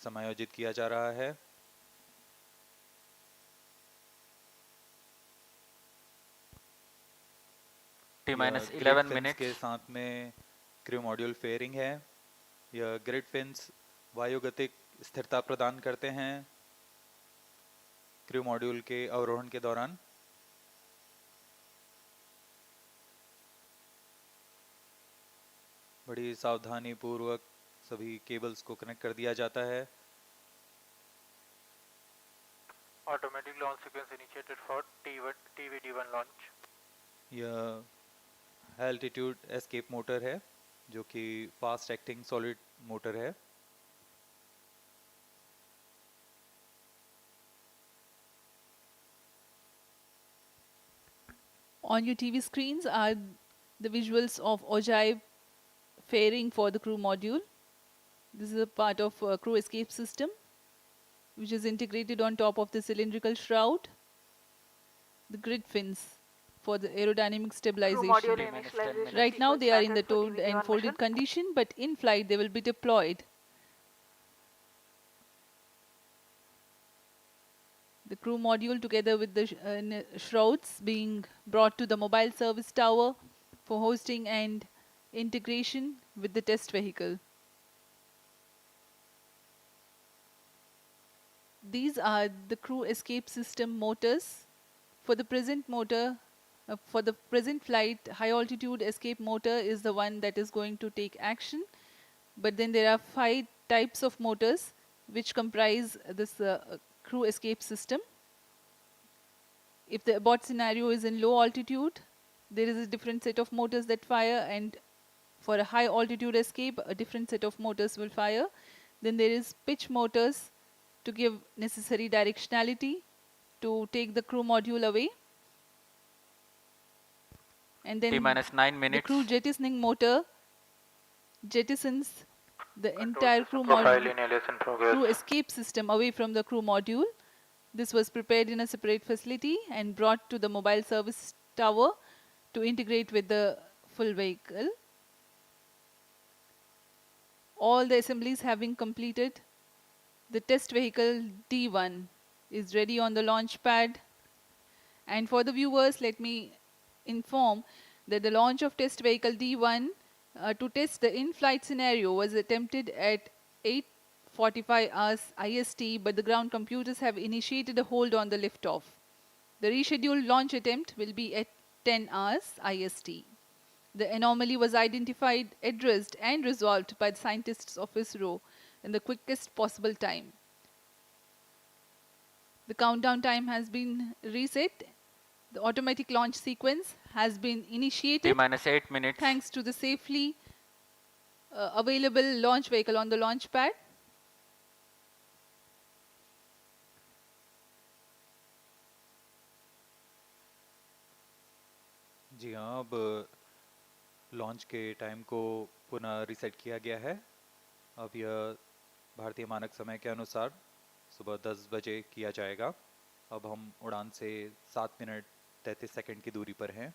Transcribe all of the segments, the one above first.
समायोजित किया जा रहा है। T-minus यह ग्रिड 11 फिन्स minutes. के साथ में क्रू मॉड्यूल फेयरिंग है। यह ग्रिड फिन्स वायुगतिक स्थिरता प्रदान करते हैं क्रू मॉड्यूल के अवरोहण के दौरान। बड़ी सावधानी पूर्वक सभी केबल्स को कनेक्ट कर दिया जाता है। Automatic launch sequence initiated for TVD1 launch. यह एल्टीट्यूड एस्केप मोटर है जो कि फास्ट एक्टिंग सॉलिड मोटर है। On your TV screens are the visuals of ogive fairing for the crew module. This is a part of crew escape system, which is integrated on top of the cylindrical shroud. The grid fins for the aerodynamic stabilization. Crew module initialization Right now they are in the sequence towed started for and TVD1 folded mission. condition, but in flight they will be deployed. The crew module together with the shrouds being brought to the mobile service tower for hosting and integration with the test vehicle. These are the crew escape system motors. For the present motor, for the present flight, high altitude escape motor is the one that is going to take action. But then there are 5 types of motors which comprise this crew escape system. If the abort scenario is in low altitude, there is a different set of motors that fire, and for a high altitude escape, a different set of motors will fire. Then there is pitch motors to give necessary directionality to take the crew module away. And then T-minus 9 the minutes. crew jettisoning motor jettisons the Control entire system crew profile module, inhalation progress. crew escape system away from the crew module. This was prepared in a separate facility and brought to the mobile service tower to integrate with the full vehicle. All the assemblies having completed, the test vehicle D1 is ready on the launch pad. And for the viewers, let me inform that the launch of test vehicle D1 to test the in-flight scenario was attempted at 8:45 hours IST, but the ground computers have initiated a hold on the liftoff. The rescheduled launch attempt will be at 10 hours IST. The anomaly was identified, addressed, and resolved by the scientists of ISRO in the quickest possible time. The countdown time has been reset. The automatic launch sequence has been initiated T-minus 8 minutes. thanks to the safely available launch vehicle on the launch pad. जी हाँ, अब launch के time को पुनः reset किया गया है। अब यह भारतीय मानक समय के अनुसार सुबह 10 बजे किया जाएगा। अब हम उड़ान से 7 मिनट 33 सेकंड की दूरी पर हैं।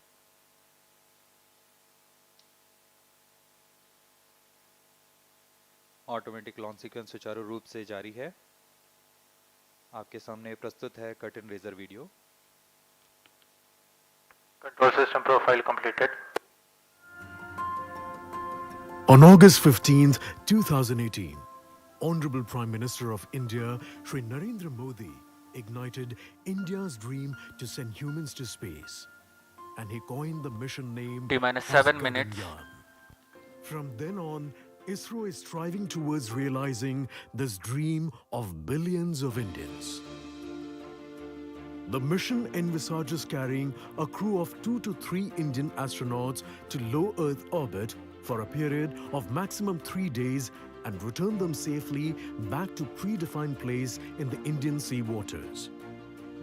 ऑटोमेटिक लॉन्च सीक्वेंस सुचारू रूप से जारी है। आपके सामने प्रस्तुत है curtain raiser video. Control system profile completed. On August 15th, 2018, Honorable Prime Minister of India, Shri Narendra Modi, ignited India's dream to send humans to space, and he coined the mission name T-minus as 7 minutes. Gaganyaan. From then on, ISRO is striving towards realizing this dream of billions of Indians. The mission envisages carrying a crew of 2 to 3 Indian astronauts to low Earth orbit for a period of maximum 3 days and return them safely back to predefined place in the Indian sea waters.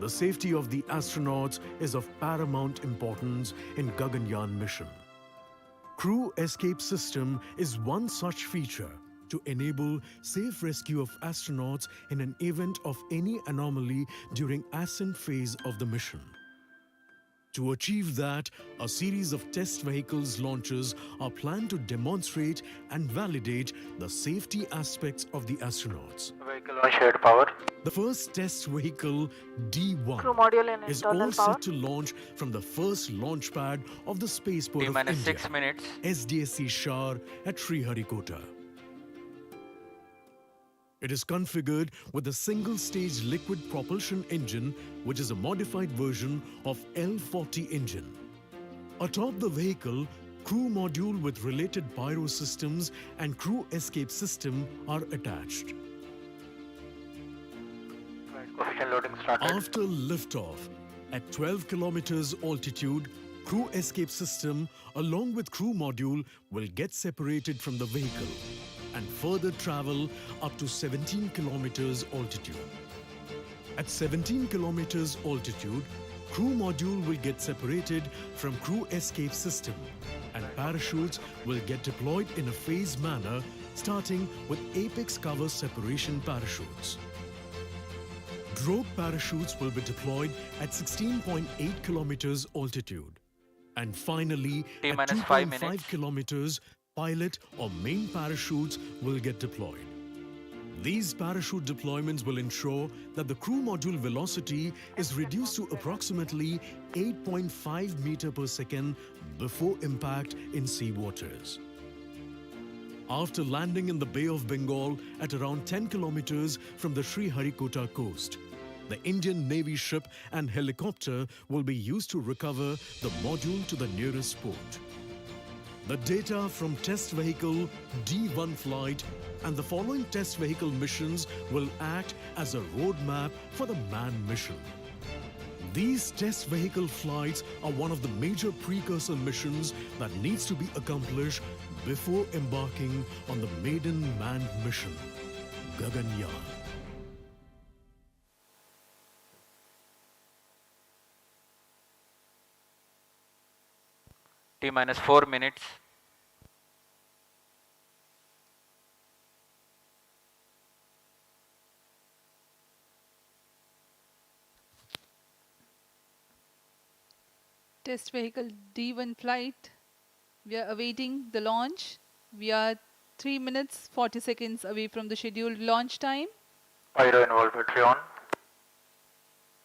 The safety of the astronauts is of paramount importance in Gaganyaan mission. Crew escape system is one such feature to enable safe rescue of astronauts in an event of any anomaly during ascent phase of the mission. To achieve that, a series of test vehicles launches are planned to demonstrate and validate the safety aspects of the astronauts. Vehicle on shared power. The first test vehicle, D1, Crew module in is internal all power. set to launch from the first launch pad of the Spaceport T of minus India, 6 minutes. SDSC Shar at Sriharikota. It is configured with a single-stage liquid propulsion engine, which is a modified version of L40 engine. Atop the vehicle, crew module with related pyro systems and crew escape system are attached. Flight coefficient loading started. After liftoff, at 12 kilometers altitude, crew escape system along with crew module will get separated from the vehicle and further travel up to 17 kilometers altitude. At 17 kilometers altitude, crew module will get separated from crew escape system and parachutes will get deployed in a phased manner, starting with apex cover separation parachutes. Drogue parachutes will be deployed at 16.8 kilometers altitude. And finally, T at minus 5 2.5 minutes. kilometers, pilot or main parachutes will get deployed. These parachute deployments will ensure that the crew module velocity is reduced to approximately 8.5 meter per second before impact in sea waters. After landing in the Bay of Bengal at around 10 kilometers from the Sriharikota coast, the Indian Navy ship and helicopter will be used to recover the module to the nearest port. The data from test vehicle D1 flight and the following test vehicle missions will act as a roadmap for the manned mission. These test vehicle flights are one of the major precursor missions that needs to be accomplished before embarking on the maiden manned mission, Gaganyaan. T minus 4 minutes. Test vehicle D1 flight. We are awaiting the launch. We are 3 minutes 40 seconds away from the scheduled launch time. Pyro involved battery on.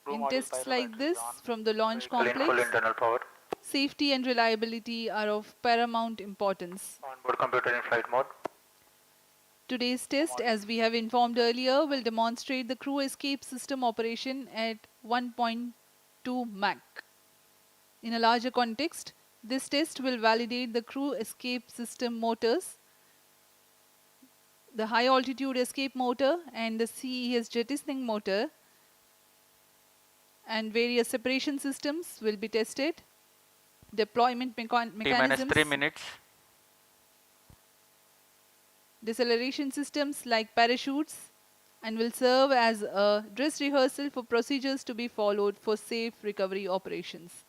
Crew In module tests pyro like battery this on. from the launch Vehicle in full complex, internal power. safety and reliability are of paramount importance. Onboard computer in flight mode. Today's test, as we have informed earlier, will demonstrate the crew escape system operation at 1.2 Mach. In a larger context, this test will validate the crew escape system motors, the high altitude escape motor and the CES jettisoning motor, and various separation systems will be tested. Deployment T minus mechanisms, 3 minutes. deceleration systems like parachutes, and will serve as a dress rehearsal for procedures to be followed for safe recovery operations.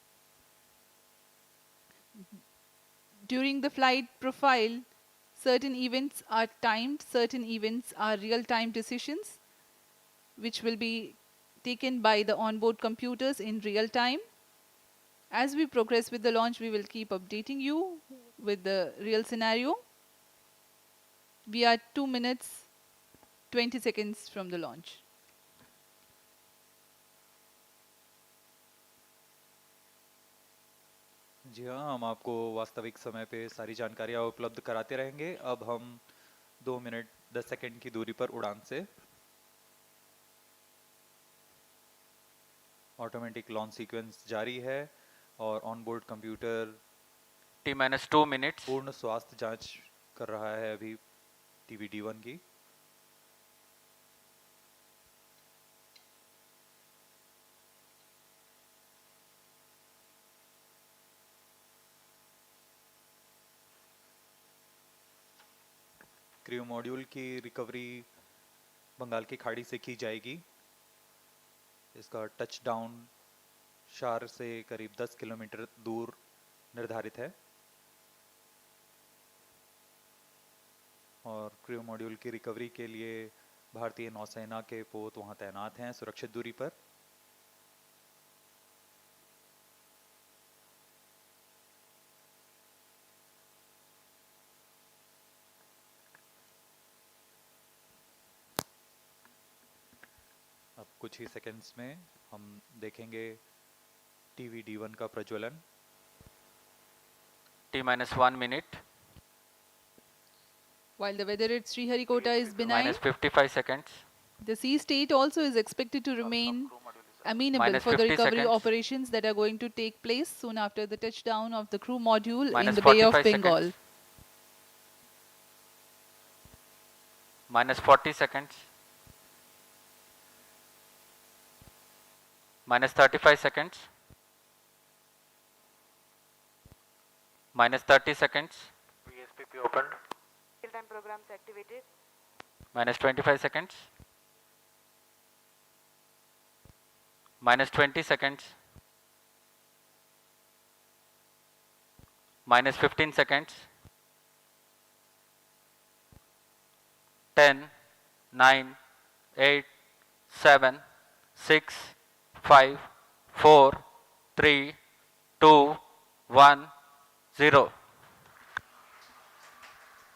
During the flight profile, certain events are timed, certain events are real-time decisions, which will be taken by the onboard computers in real time. As we progress with the launch, we will keep updating you with the real scenario. We are 2 minutes 20 seconds from the launch. जी हाँ, हम आपको वास्तविक समय पे सारी जानकारियाँ उपलब्ध कराते रहेंगे। अब हम 2 मिनट 10 सेकंड की दूरी पर उड़ान से ऑटोमेटिक लॉन्च सीक्वेंस जारी है और onboard computer T minus 2 minutes. पूर्ण स्वास्थ्य जांच कर रहा है अभी टीवी D1 की। क्रू मॉड्यूल की रिकवरी बंगाल की खाड़ी से की जाएगी। इसका टच डाउन शार से करीब 10 किलोमीटर दूर निर्धारित है और क्रू मॉड्यूल की रिकवरी के लिए भारतीय नौसेना के पोत वहां तैनात हैं सुरक्षित दूरी पर। अब कुछ ही सेकंड्स में हम देखेंगे टीवी D1 का प्रज्वलन। T-1 minute. While the weather at Sriharikota is benign, Minus 55 seconds. the sea state also is expected to remain amenable Minus for the 50 recovery seconds. operations that are going to take place soon after the touchdown of the crew module in Minus the Bay of 45 Bengal. seconds. Minus 40 seconds. Minus 35 seconds. Minus 30 seconds. VSPP opened. Real-time programs activated. Minus 25 seconds. Minus 20 seconds. Minus 15 seconds. 10, 9, 8, 7, 6, 5, 4, 3, 2, 1, 0.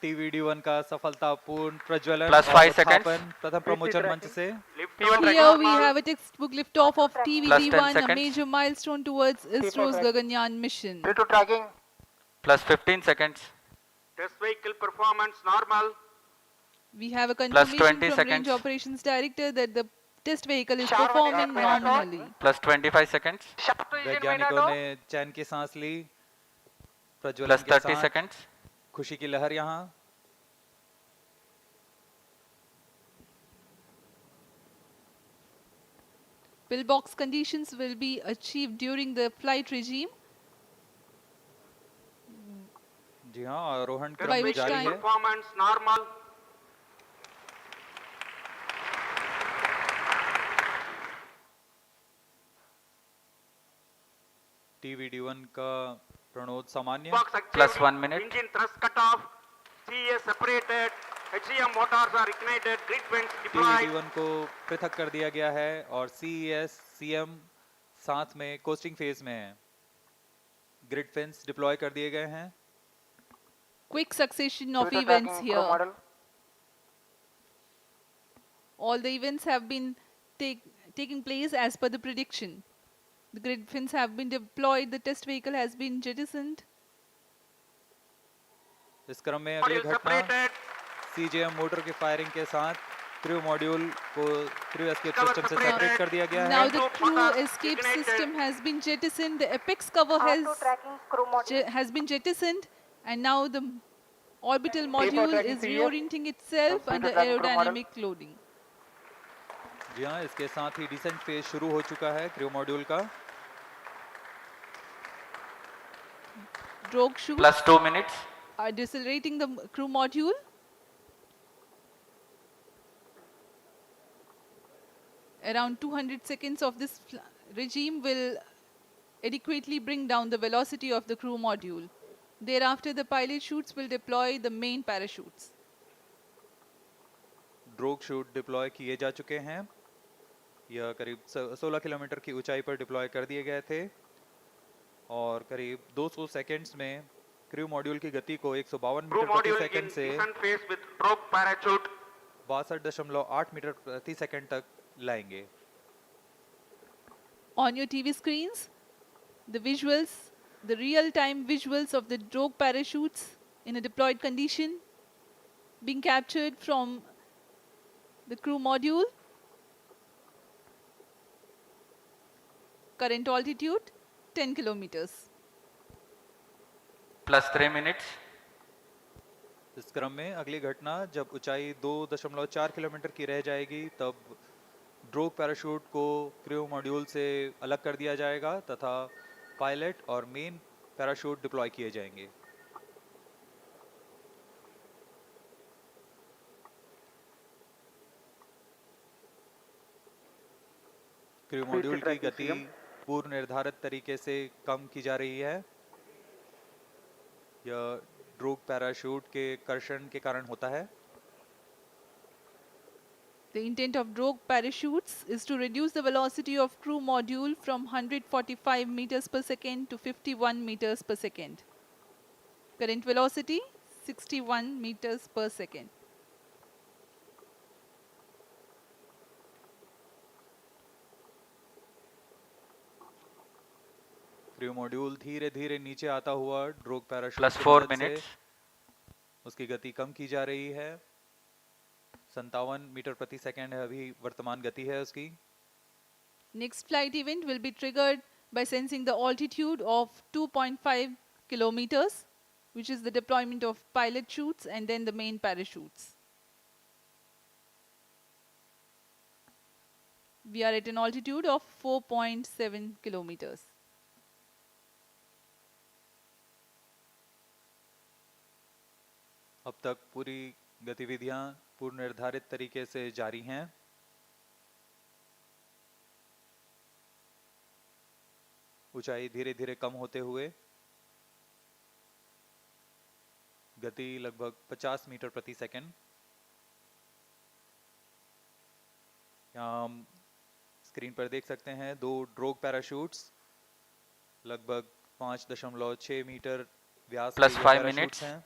TV D1 का सफलतापूर्ण प्रज्वलन Plus और 5 seconds. उत्थापन प्रथम प्रमोचन मंच से। Here we have a textbook liftoff of Plus 10 TVD-1, a seconds. major milestone towards ISRO's Gaganyaan mission. Due to tracking, Plus 15 seconds. test vehicle performance normal. We have a Plus confirmation 20 from Range seconds. Operations Director that the test vehicle is Sharp performing minute. nominally. Plus 25 seconds. Shaft to engine वैज्ञानिकों window. ने चैन की सांस ली। प्रज्वलन Plus के 30 साथ seconds. खुशी की लहर यहाँ। Pillbox conditions will be achieved during the flight regime, जी हाँ, आरोहण By क्रम which जारी time- है। Performance normal. टीवी D1 का प्रणोद सामान्य। Box achieved. Plus 1 minute. Engine thrust cut off. CES separated. HEM motors are ignited. Grid vents TV deployed. D1 को पृथक कर दिया गया है और CES, CM साथ में कोस्टिंग फेज में है। ग्रिड फेंस डिप्लॉय कर दिए गए हैं। quick succession of Due to events tracking, crew here. model. All the events have been taking place as per the prediction. The grid fins have been deployed, the test vehicle has been jettisoned. इस क्रम में अगली Module घटना separated. CJM motor की firing के साथ crew module को crew escape Cover system से separated. सेपरेट कर दिया गया Now है। the Two crew motors escape ignited. system has been jettisoned, the apex cover has been jettisoned, and now the orbital module tracking is CES. reorienting itself Due to under tracking crew model. aerodynamic loading. जी हाँ, इसके साथ ही decent phase शुरू हो चुका है crew module का। Drogue chutes Plus 2 minutes. are decelerating the crew module. Around 200 seconds of this regime will adequately bring down the velocity of the crew module. Thereafter, the pilot chutes will deploy the main parachutes. Drogue shoot deploy किए जा चुके हैं। यह करीब 16 kilometre की ऊंचाई पर deploy कर दिए गए थे और करीब 200 सेकंड्स में क्रू मॉड्यूल की गति को 152 Crew मीटर प्रति module in सेकंड से descent phase with drogue parachute. 62.8 metre प्रति सेकंड तक लाएंगे। On your TV screens, the visuals, the real-time visuals of the drogue parachutes in a deployed condition being captured from the crew module. Current altitude 10 kilometers. Plus 3 minutes. इस क्रम में अगली घटना जब ऊंचाई 2.4 किलोमीटर की रह जाएगी तब ड्रोग पैराशूट को क्रू मॉड्यूल से अलग कर दिया जाएगा तथा पायलट और मेन पैराशूट डिप्लॉय किए जाएंगे। क्रू मॉड्यूल की गति पूर्व निर्धारित तरीके से कम की जा रही है। यह ड्रोग पैराशूट के कर्षण के कारण होता है। The intent of drogue parachutes is to reduce the velocity of crew module from 145 meters per second to 51 meters per second. Current velocity 61 meters per second. Crew module धीरे धीरे नीचे आता हुआ ड्रोग पैराशूट Plus की 4 मदद से minutes. उसकी गति कम की जा रही है। 57 मीटर प्रति सेकंड है अभी वर्तमान गति है उसकी। Next flight event will be triggered by sensing the altitude of 2.5 kilometers, which is the deployment of pilot chutes and then the main parachutes. We are at an altitude of 4.7 kilometers. अब तक पूरी गतिविधियां पूर्व निर्धारित तरीके से जारी हैं। ऊंचाई धीरे धीरे कम होते हुए गति लगभग 50 मीटर प्रति सेकंड। यहाँ हम स्क्रीन पर देख सकते हैं 2 ड्रोग पैराशूट्स लगभग 5.6 मीटर व्यास के Plus ये 5 पैराशूट्स minutes. हैं।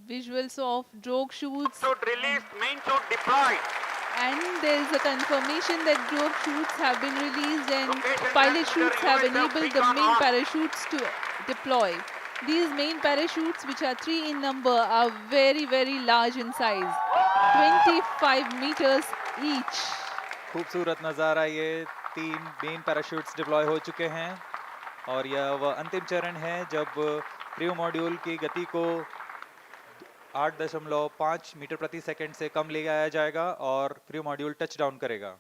Visuals of drogue chutes, Chute released, main chute deployed. and there is a confirmation that drogue chutes have been released and Location pilot transmitter chutes have USF enabled the beacon main on. parachutes to deploy. These main parachutes, which are 3 in number, are very, very large in size, 25 meters each. खूबसूरत नज़ारा ये 3 main parachutes deploy हो चुके हैं और यह वह अंतिम चरण है जब क्रू मॉड्यूल की गति को 8.5 मीटर प्रति सेकंड से कम ले आया जाएगा और क्रू मॉड्यूल टच डाउन करेगा।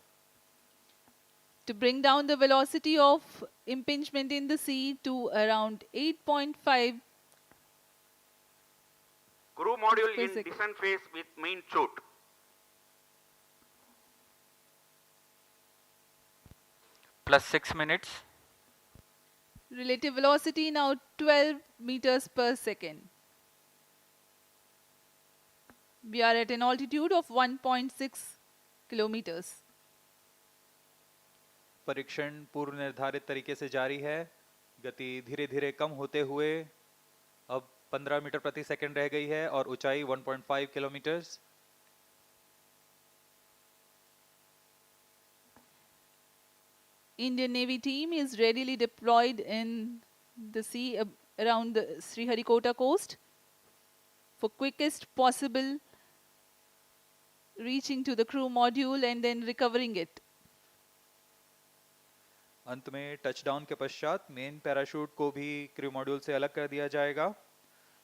To bring down the velocity of impingement in the sea to around 8.5 Crew module per in second. descent phase with main chute. Plus 6 minutes. Relative velocity now 12 meters per second. We are at an altitude of 1.6 kilometers. परीक्षण पूर्व निर्धारित तरीके से जारी है। गति धीरे धीरे कम होते हुए अब 15 मीटर प्रति सेकंड रह गई है और ऊंचाई 1.5 kilometres. Indian Navy team is readily deployed in the sea around the Sriharikota coast for quickest possible reaching to the crew module and then recovering it. अंत में टचडाउन के पश्चात मेन पैराशूट को भी क्रू मॉड्यूल से अलग कर दिया जाएगा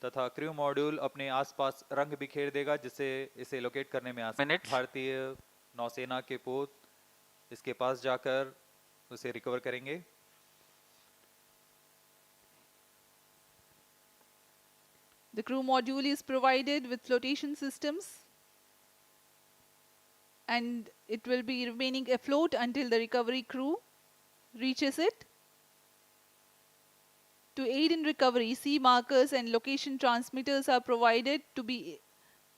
तथा क्रू मॉड्यूल अपने आसपास रंग बिखेर देगा जिससे इसे लोकेट करने में आसान। Minutes. भारतीय नौसेना के पोत इसके पास जाकर उसे रिकवर करेंगे। The crew module is provided with flotation systems and it will be remaining afloat until the recovery crew reaches it. To aid in recovery, sea markers and location transmitters are provided to be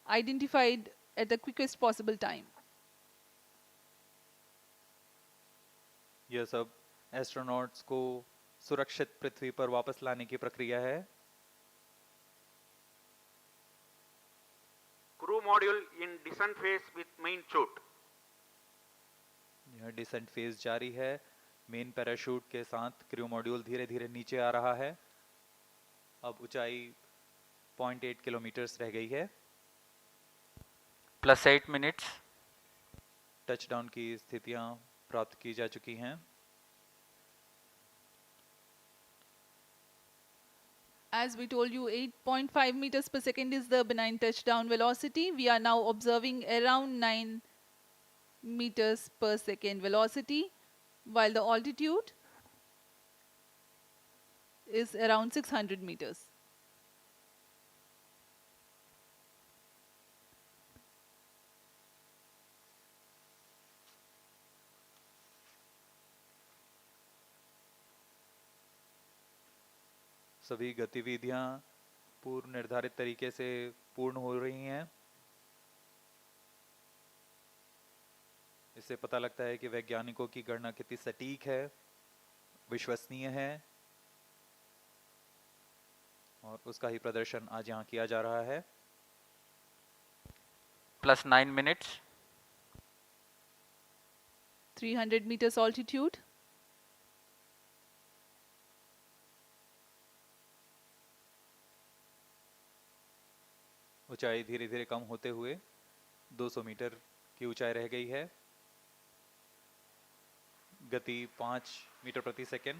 identified at the quickest possible time. यह सब astronauts को सुरक्षित पृथ्वी पर वापस लाने की प्रक्रिया है। Crew module in descent phase with main chute. यह डिसेंट फेज जारी है। मेन पैराशूट के साथ क्रू मॉड्यूल धीरे धीरे नीचे आ रहा है। अब ऊंचाई 0.8 किलोमीटर्स रह गई है। Plus 8 minutes. टचडाउन की स्थितियां प्राप्त की जा चुकी हैं। As we told you, 8.5 meters per second is the benign touchdown velocity. We are now observing around 9 meters per second velocity, while the altitude is around 600 meters. सभी गतिविधियां पूर्व निर्धारित तरीके से पूर्ण हो रही हैं। इससे पता लगता है कि वैज्ञानिकों की गणना कितनी सटीक है, विश्वसनीय है और उसका ही प्रदर्शन आज यहाँ किया जा रहा है। Plus 9 minutes. 300 meters altitude. ऊंचाई धीरे धीरे कम होते हुए 200 मीटर की ऊंचाई रह गई है। गति 5 मीटर प्रति second.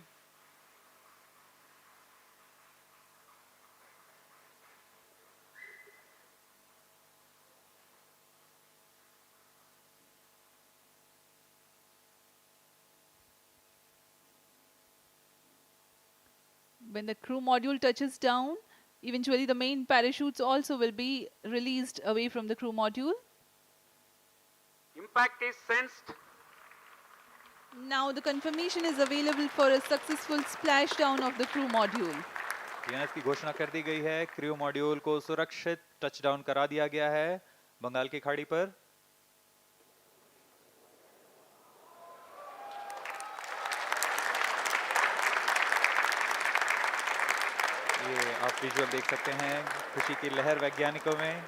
When the crew module touches down, eventually the main parachutes also will be released away from the crew module. Impact is sensed. Now the confirmation is available for a successful splashdown of the crew module. TNS की घोषणा कर दी गई है। Crew module को सुरक्षित touchdown करा दिया गया है बंगाल की खाड़ी पर। ये आप विजुअल देख सकते हैं, खुशी की लहर वैज्ञानिकों में।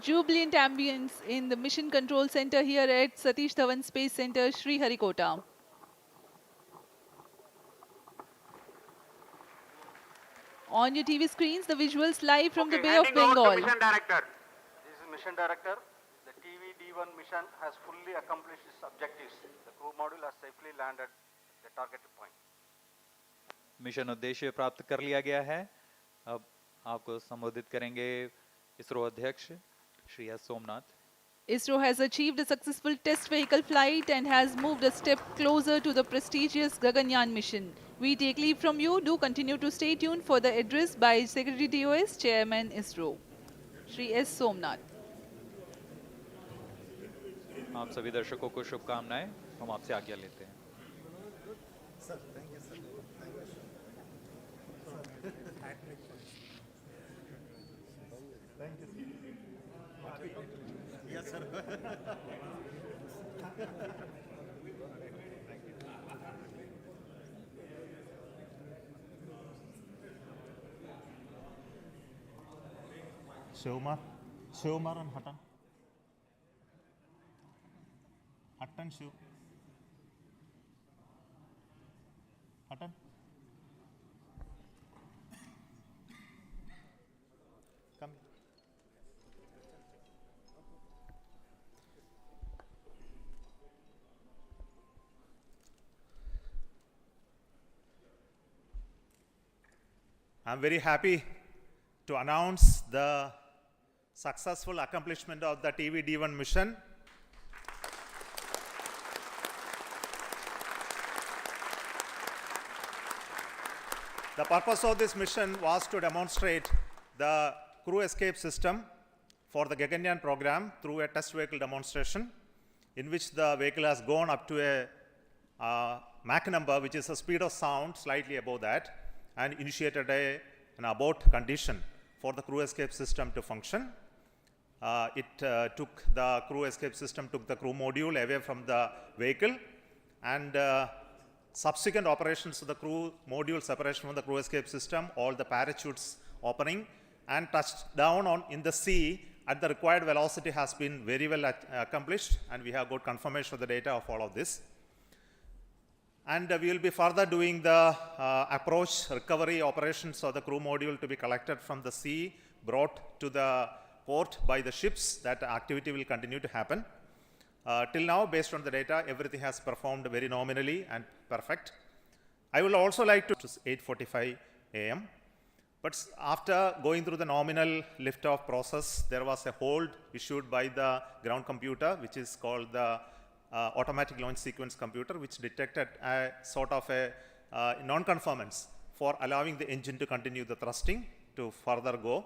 Jubilant ambience in the Mission Control Center here at Satish Dhawan Space Center, Sriharikota. On your TV screens, the visuals live from the Bay of Handing over to Bengal. Mission Director. This is Mission Director. The TV-D1 mission has fully accomplished its objectives. The crew module has safely landed at the targeted point. Mission उद्देश्य प्राप्त कर लिया गया है। अब आपको संबोधित करेंगे इसरो अध्यक्ष Shri S Somnath. ISRO has achieved a successful test vehicle flight and has moved a step closer to the prestigious Gaganyaan mission. We take leave from you. Do continue to stay tuned for the address by Secretary DOS, Chairman ISRO, Shri S. Somnath. आप सभी दर्शकों को शुभकामनाएं। हम आपसे आज्ञा लेते हैं। Shivkumar and Hutton. Hutton, Shiv. Hutton. Come. I'm very happy to announce the successful accomplishment of the TV-D1 mission. The purpose of this mission was to demonstrate the crew escape system for the Gaganyaan program through a test vehicle demonstration in which the vehicle has gone up to a Mach number, which is a speed of sound slightly above that, and initiated an abort condition for the crew escape system to function. The crew escape system took the crew module away from the vehicle, and subsequent operations of the crew module separation from the crew escape system, all the parachutes opening and touched down in the sea at the required velocity has been very well accomplished, and we have got confirmation of the data of all of this. And we will be further doing the approach recovery operations of the crew module to be collected from the sea, brought to the port by the ships. That activity will continue to happen. Till now, based on the data, everything has performed very nominally and perfect. I will also like to 8:45 a.m. But after going through the nominal liftoff process, there was a hold issued by the ground computer, which is called the automatic launch sequence computer, which detected a sort of a non-conformance for allowing the engine to continue the thrusting to further go.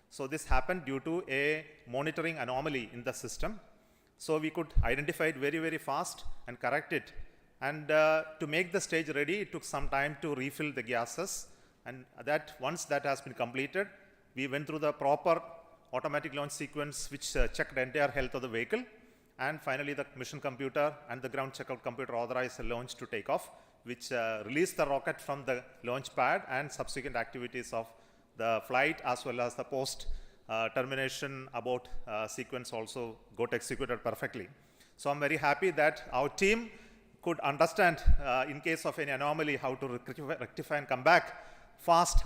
So this happened due to a monitoring anomaly in the system. So we could identify it very, very fast and correct it. And to make the stage ready, it took some time to refill the gases. And that once that has been completed, we went through the proper automatic launch sequence, which checked the entire health of the vehicle. And finally, the mission computer and the ground checkout computer authorized the launch to take off, which released the rocket from the launch pad, and subsequent activities of the flight as well as the post termination abort sequence also got executed perfectly. So I'm very happy that our team could understand in case of any anomaly how to rectify and come back fast.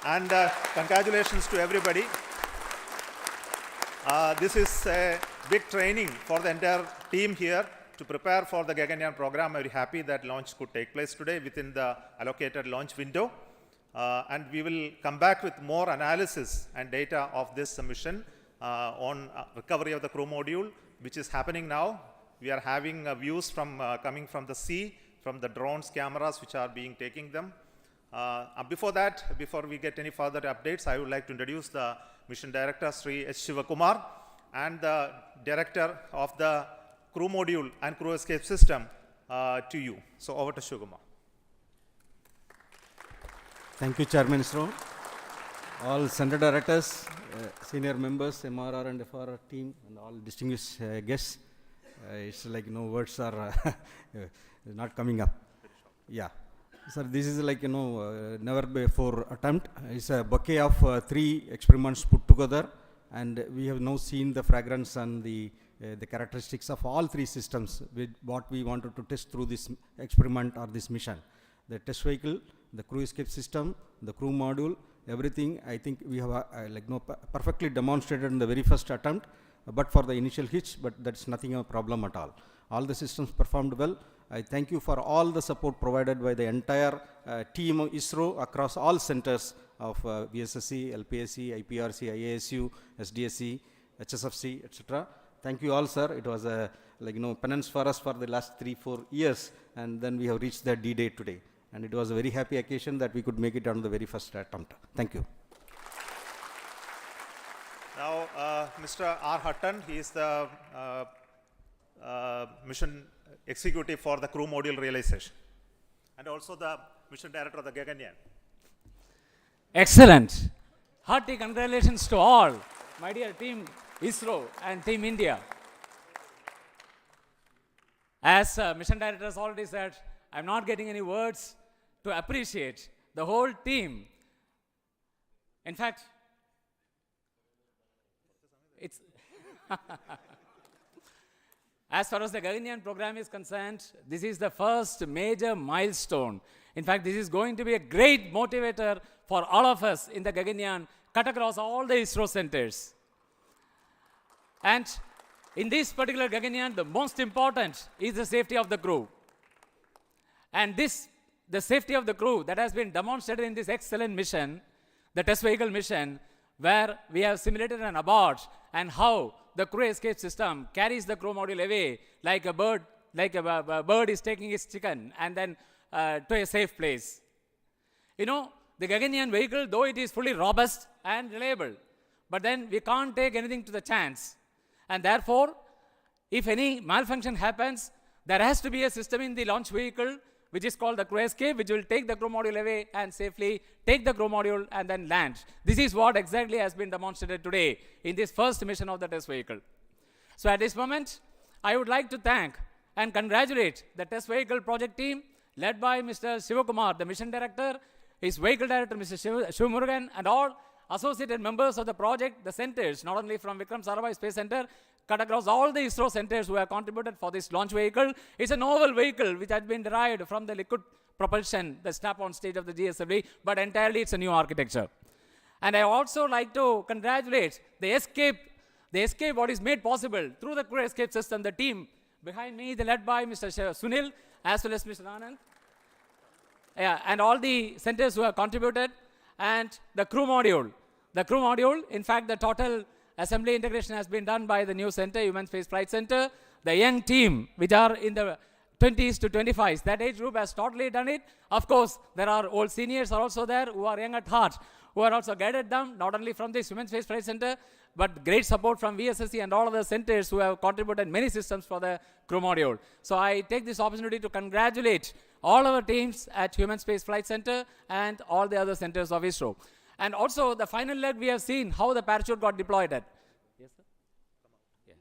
And congratulations to everybody. This is a big training for the entire team here to prepare for the Gaganyaan program. I'm very happy that launch could take place today within the allocated launch window. And we will come back with more analysis and data of this mission on recovery of the crew module, which is happening now. We are having views from coming from the sea, from the drones, cameras which are being taking them. Before that, before we get any further updates, I would like to introduce the Mission Director, Sri H. Shivakumar, and the Director of the Crew Module and Crew Escape System to you. So over to Shivakumar. Thank you, Chairman ISRO. All Center Directors, senior members, MRR and FRR team, and all distinguished guests. It's like words are not coming up. Yeah. Sir, this is like, never before attempt. It's a bouquet of 3 experiments put together, and we have now seen the fragrance and the characteristics of all 3 systems with what we wanted to test through this experiment or this mission. The test vehicle, the crew escape system, the crew module, everything I think we have perfectly demonstrated in the very first attempt, but for the initial hitch, but that's nothing a problem at all. All the systems performed well. I thank you for all the support provided by the entire team of ISRO across all centers of VSSC, LPSC, IPRC, IASU, SDSC, HSFC, etc. Thank you all, sir. It was a penance for us for the last 3-4 years, and then we have reached the D-Day today. And it was a very happy occasion that we could make it on the very first attempt. Thank you. Now, Mr. R. Hutton, he is the mission executive for the crew module realization, and also the mission director of the Gaganyaan. Excellent. Hearty congratulations to all, my dear team ISRO and Team India. As mission director has already said, I'm not getting any words to appreciate the whole team. In fact, it's as far as the Gaganyaan program is concerned, this is the first major milestone. In fact, this is going to be a great motivator for all of us in the Gaganyaan, cut across all the ISRO centers. And in this particular Gaganyaan, the most important is the safety of the crew. And the safety of the crew that has been demonstrated in this excellent mission, the test vehicle mission, where we have simulated an abort and how the crew escape system carries the crew module away like a bird is taking its chicken and then to a safe place. The Gaganyaan vehicle, though it is fully robust and reliable, but then we can't take anything to the chance. And therefore, if any malfunction happens, there has to be a system in the launch vehicle which is called the crew escape, which will take the crew module away and safely take the crew module and then land. This is what exactly has been demonstrated today in this first mission of the test vehicle. So at this moment, I would like to thank and congratulate the test vehicle project team led by Mr. Shivakumar, the mission director, his vehicle director, Mr. Shivamurugan, and all associated members of the project, the centers, not only from Vikram Sarabhai Space Center, cut across all the ISRO centers who have contributed for this launch vehicle. It's a novel vehicle which has been derived from the liquid propulsion, the strap-on stage of the GSLV, but entirely it's a new architecture. And I also like to congratulate the escape what is made possible through the crew escape system, the team behind me, led by Mr. Sunil, as well as Mr. Anand, and all the centers who have contributed, and the crew module. The crew module, in fact, the total assembly integration has been done by the new center, Human Space Flight Center. The young team, which are in the 20s to 25s, that age group has totally done it. Of course, there are old seniors are also there who are young at heart, who are also guided them, not only from this Human Space Flight Center, but great support from VSSC and all other centers who have contributed many systems for the crew module. So I take this opportunity to congratulate all our teams at Human Space Flight Center and all the other centers of ISRO. And also the final leg, we have seen how the parachute got deployed at. Yes, sir? Yeah.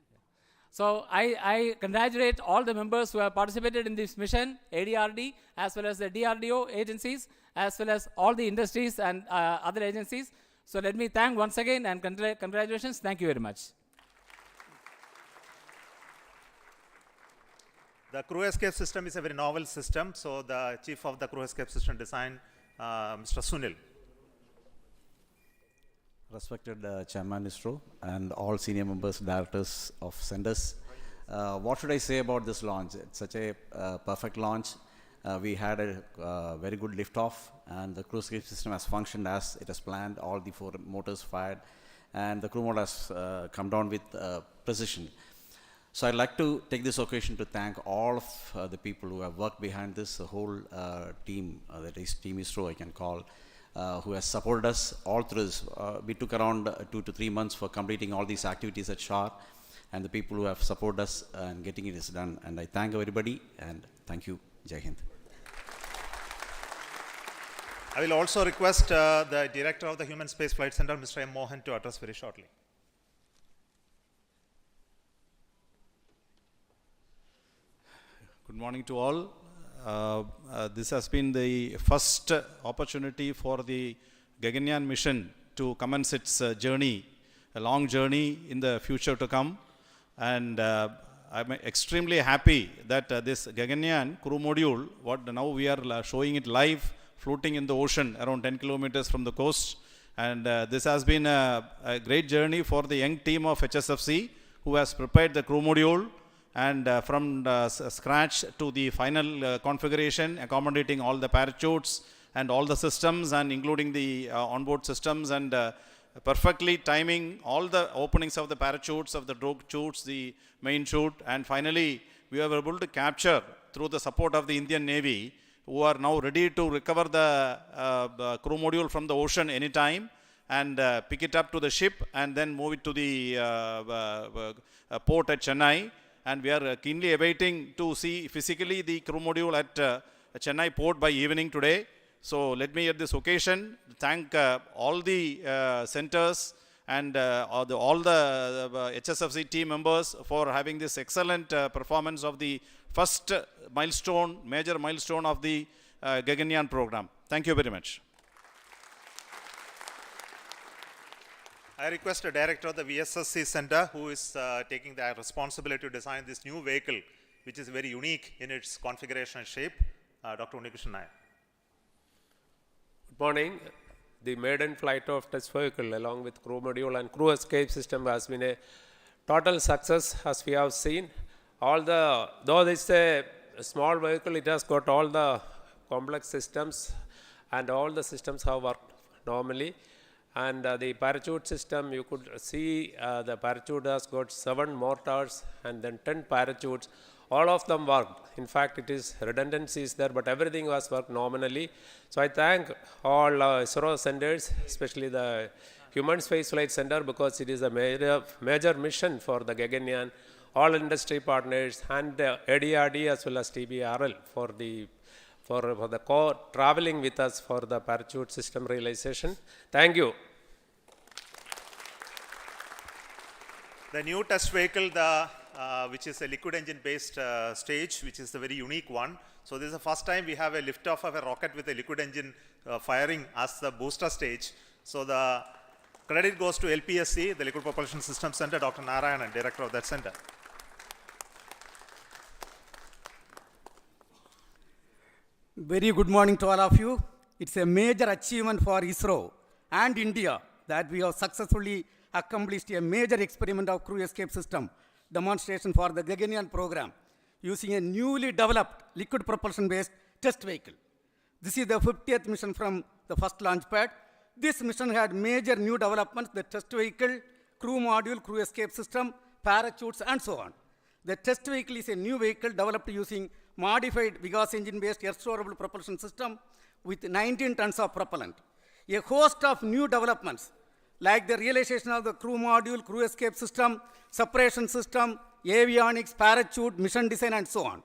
So I congratulate all the members who have participated in this mission, ADRD, as well as the DRDO agencies, as well as all the industries and other agencies. So let me thank once again and congratulations. Thank you very much. The crew escape system is a very novel system, so the chief of the crew escape system design, Mr. Sunil. Respected Chairman ISRO and all senior members, directors of centers. What should I say about this launch? It's such a perfect launch. We had a very good liftoff, and the crew escape system has functioned as it has planned. All the 4 motors fired, and the crew mode has come down with precision. So I'd like to take this occasion to thank all of the people who have worked behind this, the whole team, that is Team ISRO I can call, who has supported us all through this. We took around 2 to 3 months for completing all these activities at SHAR, and the people who have supported us and getting it is done. And I thank everybody, and thank you. Jai Hind. I will also request the Director of the Human Space Flight Center, Mr. M. Mohan, to address very shortly. Good morning to all. This has been the first opportunity for the Gaganyaan mission to commence its journey, a long journey in the future to come. And I'm extremely happy that this Gaganyaan crew module, what now we are showing it live, floating in the ocean around 10 kilometers from the coast. And this has been a great journey for the young team of HSFC, who has prepared the crew module, and from scratch to the final configuration, accommodating all the parachutes and all the systems, and including the onboard systems, and perfectly timing all the openings of the parachutes, of the drogue chutes, the main chute, and finally we were able to capture, through the support of the Indian Navy, who are now ready to recover the crew module from the ocean anytime, and pick it up to the ship and then move it to the port at Chennai. And we are keenly awaiting to see physically the crew module at Chennai port by evening today. So let me at this occasion thank all the centers and all the HSFC team members for having this excellent performance of the first milestone, major milestone of the Gaganyaan program. Thank you very much. I request the Director of the VSSC Center, who is taking the responsibility to design this new vehicle, which is very unique in its configuration and shape, Dr. Unnikrishnan Nair. Good morning. The maiden flight of test vehicle along with crew module and crew escape system has been a total success, as we have seen. Though this is a small vehicle, it has got all the complex systems, and all the systems have worked normally. And the parachute system, you could see the parachute has got 7 mortars and then 10 parachutes. All of them worked. In fact, it is redundancies there, but everything was worked nominally. So I thank all ISRO centers, especially the Human Space Flight Center, because it is a major mission for the Gaganyaan, all industry partners, and ADRD as well as TBRL for the traveling with us for the parachute system realization. Thank you. The new test vehicle, which is a liquid engine based stage, which is a very unique one. So this is the first time we have a liftoff of a rocket with a liquid engine firing as the booster stage. So the credit goes to LPSC, the Liquid Propulsion System Center, Dr. Narayanan, Director of that center. Very good morning to all of you. It's a major achievement for ISRO and India that we have successfully accomplished a major experiment of crew escape system demonstration for the Gaganyaan program using a newly developed liquid propulsion based test vehicle. This is the 50th mission from the first launch pad. This mission had major new developments: the test vehicle, crew module, crew escape system, parachutes, and so on. The test vehicle is a new vehicle developed using modified Vigas engine-based air-storable propulsion system with 19 tons of propellant. A host of new developments like the realization of the crew module, crew escape system, separation system, avionics, parachute, mission design, and so on.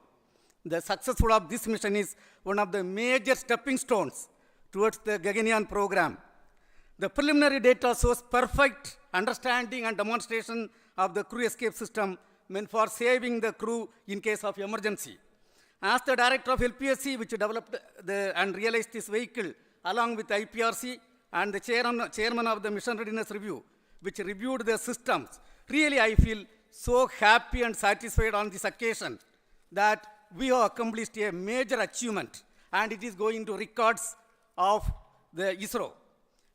The success of this mission is one of the major stepping stones towards the Gaganyaan program. The preliminary data shows perfect understanding and demonstration of the crew escape system meant for saving the crew in case of emergency. As the Director of LPSC, which developed and realized this vehicle along with IPRC, and the chairman of the Mission Readiness Review, which reviewed the systems, really I feel so happy and satisfied on this occasion that we have accomplished a major achievement, and it is going to records of the ISRO.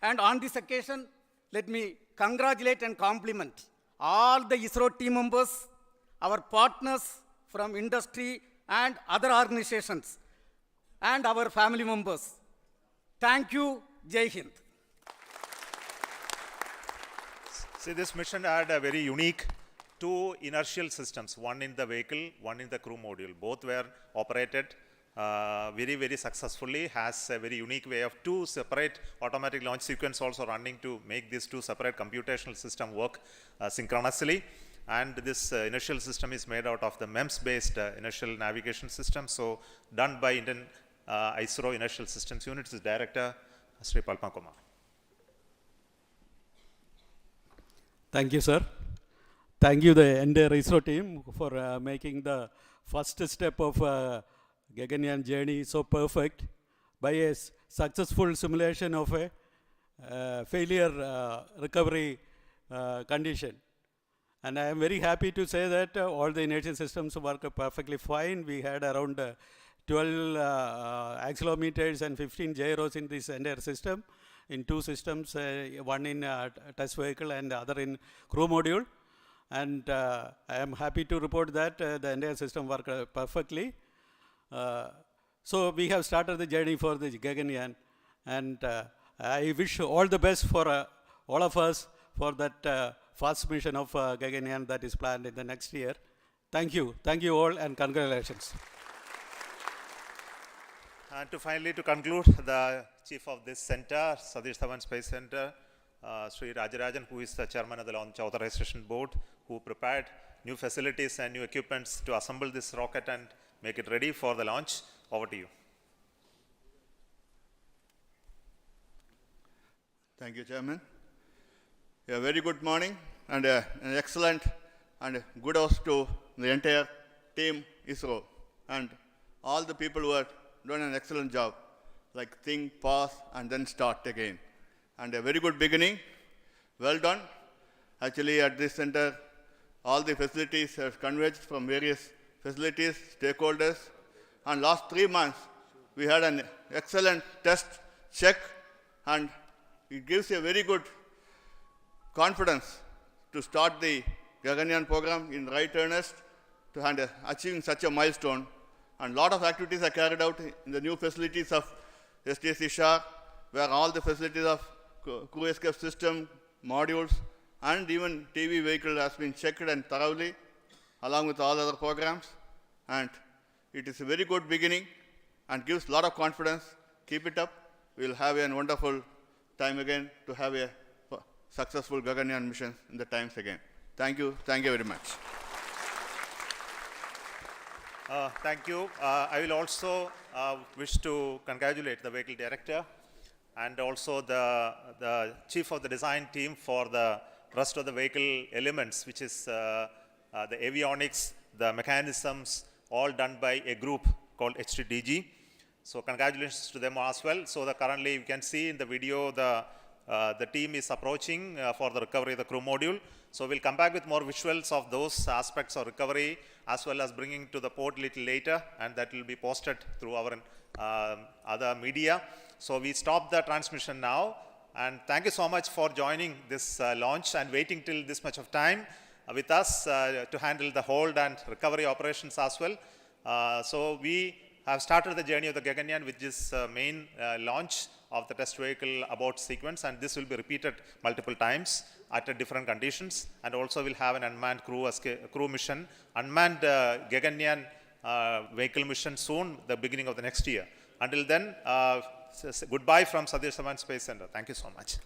And on this occasion, let me congratulate and compliment all the ISRO team members, our partners from industry and other organizations, and our family members. Thank you. Jai Hind. See, this mission had a very unique two inertial systems, one in the vehicle, one in the crew module. Both were operated very, very successfully, has a very unique way of two separate automatic launch sequence also running to make these two separate computational system work synchronously. And this inertial system is made out of the MEMS-based inertial navigation system. So done by Indian ISRO Inertial Systems Unit's Director, Sri Palma Kumar. Thank you, sir. Thank you, the entire ISRO team, for making the first step of Gaganyaan journey so perfect by a successful simulation of a failure recovery condition. And I am very happy to say that all the inertial systems work perfectly fine. We had around 12 accelerometers and 15 gyros in this entire system, in two systems, one in test vehicle and the other in crew module. And I am happy to report that the entire system worked perfectly. So we have started the journey for the Gaganyaan, and I wish all the best for all of us for that first mission of Gaganyaan that is planned in the next year. Thank you all, and congratulations. And to conclude, the chief of this center, Satish Dhawan Space Center, Sri Rajarajan, who is the chairman of the Launch Authorization Board, who prepared new facilities and new equipments to assemble this rocket and make it ready for the launch. Over to you. Thank you, Chairman. A very good morning and an excellent and good host to the entire team ISRO and all the people who have done an excellent job, like think, pause, and then start again. And a very good beginning. Well done. Actually, at this center, all the facilities have converged from various facilities, stakeholders, and last 3 months, we had an excellent test check, and it gives a very good confidence to start the Gaganyaan program in right earnest to achieving such a milestone. And a lot of activities are carried out in the new facilities of STC Shah, where all the facilities of crew escape system, modules, and even TV vehicle has been checked and thoroughly, along with all other programs. And it is a very good beginning and gives a lot of confidence. Keep it up. We'll have a wonderful time again to have a successful Gaganyaan mission in the times again. Thank you. Thank you very much. Thank you. I will also wish to congratulate the vehicle director and also the chief of the design team for the rest of the vehicle elements, which is the avionics, the mechanisms, all done by a group called HTDG. So congratulations to them as well. So currently you can see in the video the team is approaching for the recovery of the crew module. So we'll come back with more visuals of those aspects of recovery, as well as bringing to the port a little later, and that will be posted through our other media. So we stop the transmission now, and thank you so much for joining this launch and waiting till this much of time with us to handle the hold and recovery operations as well. So we have started the journey of the Gaganyaan with this main launch of the test vehicle abort sequence, and this will be repeated multiple times at different conditions, and also we'll have an unmanned crew mission, unmanned Gaganyaan vehicle mission soon, the beginning of the next year. Until then, goodbye from Satish Dhawan Space Center. Thank you so much.